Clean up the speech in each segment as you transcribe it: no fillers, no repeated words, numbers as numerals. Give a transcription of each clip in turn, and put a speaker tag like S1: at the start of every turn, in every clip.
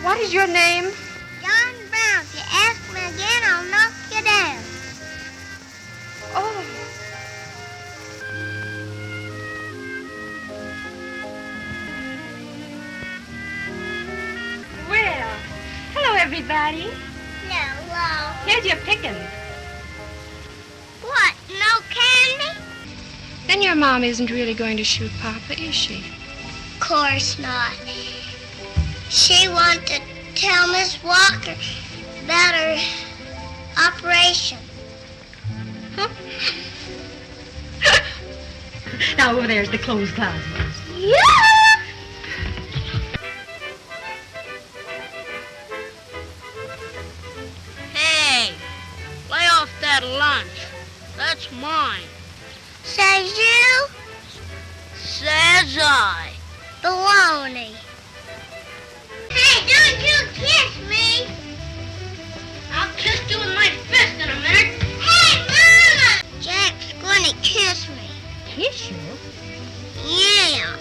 S1: What is your name?
S2: John Brown. If you ask me again, I'll knock you down.
S1: Oh. Well, hello, everybody.
S2: Hello.
S1: Here's your pickings.
S2: What, no candy?
S1: Then your mom isn't really going to shoot Papa, is she?
S2: Of course not. She wanted to tell Miss Walker about her operation.
S1: Huh?
S3: Now, over there's the clothes closet.
S2: Yeah!
S4: Hey, lay off that lunch. That's mine.
S2: Says you?
S4: Says I.
S2: Baloney. Hey, don't you kiss me!
S4: I'll kiss you with my fist in a minute.
S2: Hey, Mama! Jack's going to kiss me.
S3: Kiss you?
S2: Yeah,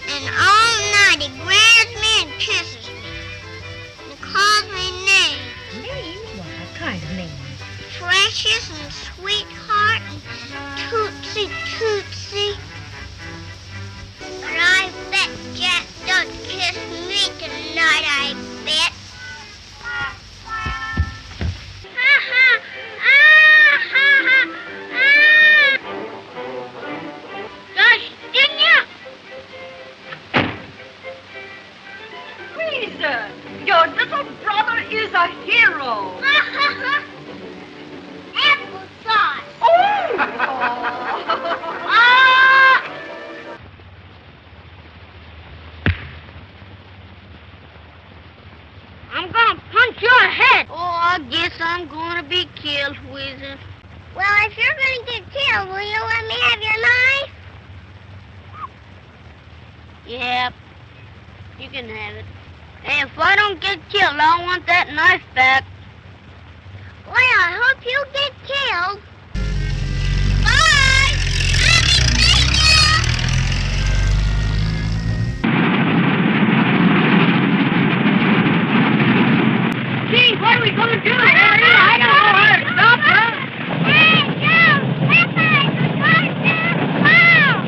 S2: and all night he grabs me and kisses me. And calls me names.
S3: Names? What kind of names?
S2: Precious and Sweetheart and Tootsie Tootsie. But I bet Jack don't kiss me tonight, I bet. Ha ha! Ah ha ha! Ah!
S4: Gosh, didn't you?
S3: Freezer, your little brother is a hero.
S2: Ha ha ha! Applesauce!
S3: Oh!
S2: Ah!
S4: I'm gonna punch your head. Oh, I guess I'm gonna be killed, Weezer.
S2: Well, if you're going to get killed, will you let me have your knife?
S4: Yep, you can have it. Hey, if I don't get killed, I want that knife back.
S2: Well, I hope you get killed. Bye! I'll be
S4: Gee, what are we gonna do? I don't know how to stop her.
S2: Hey, Joe! Peppers are going to fall!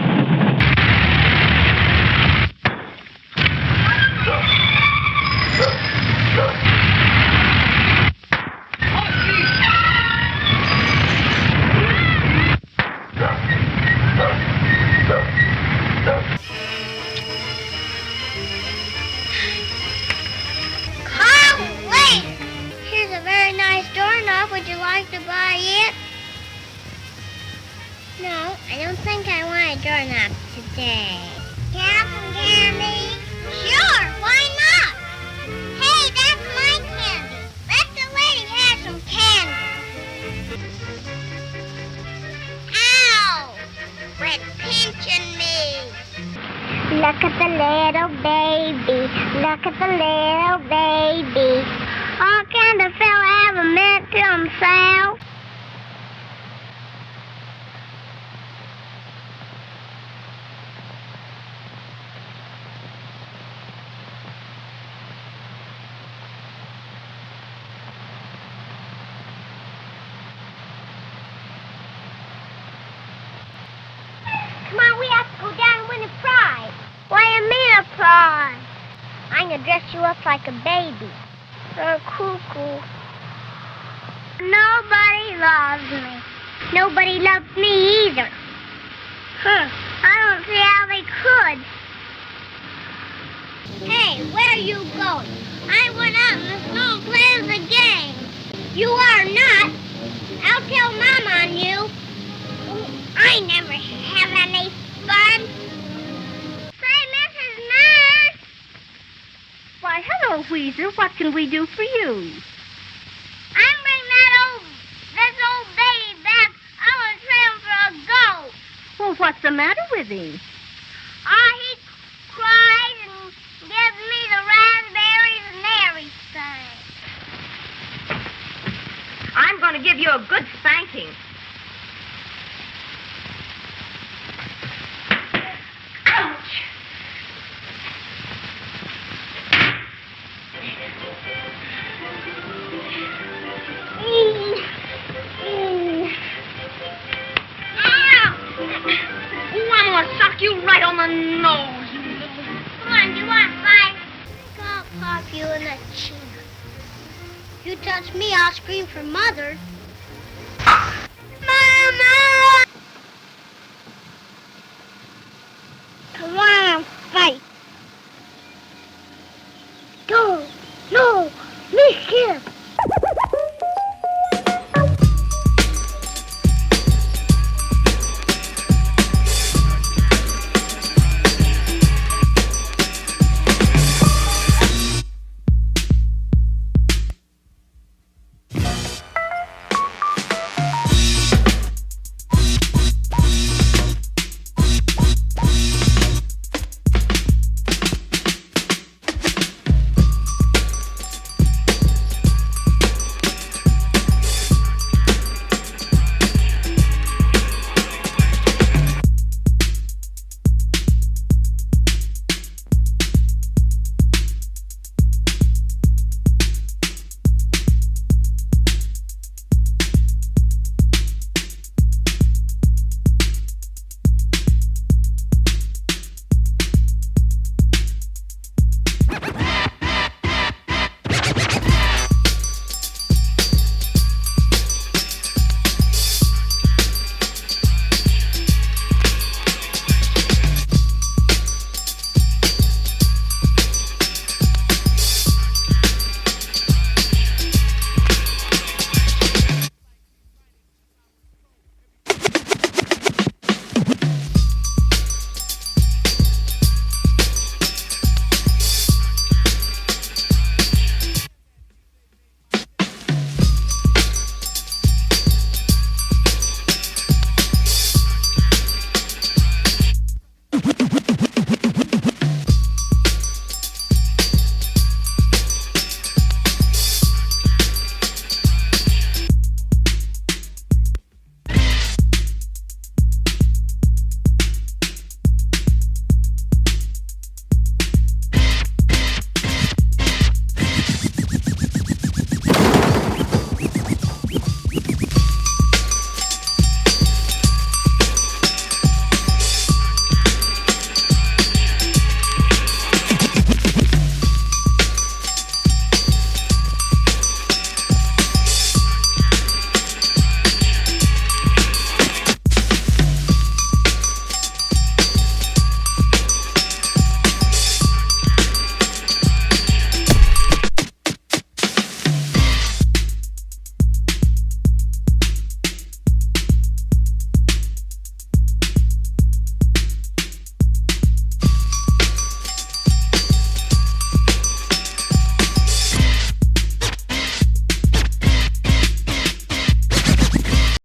S2: Carl, wait! Here's a very nice doorknob. Would you like to buy it? No, I don't think I want a doorknob today. Can I have some candy? Sure, why not? Hey, that's my candy. Let the lady have some candy. Ow! Quit pinching me. Look at the little baby. Look at the little baby. Oh, can the fella have a minute to himself? Come on, we have to go down and win a prize. What do you mean a prize? I'm gonna dress you up like a baby. You're cuckoo. Nobody loves me. Nobody loves me either. I don't see how they could. Hey, where are you going? I went out in the snow and played the game. You are not. I'll tell Mom on you. I never have any fun. Say, Mrs. Nurse.
S3: Why, hello, Weezer. What can we do for you?
S2: I'm bringing this old baby back. I want to trade him for a goat.
S3: Well, what's the matter with him?
S2: He cries and gives me the raspberries and everything.
S3: I'm going to give you a good spanking. Ouch! Oh, I'm gonna suck you right on the nose, you little...
S2: Come on, do you want to fight? I'll pop you in the chin. You touch me, I'll scream for Mother. Mama! Come on, fight. Go, no.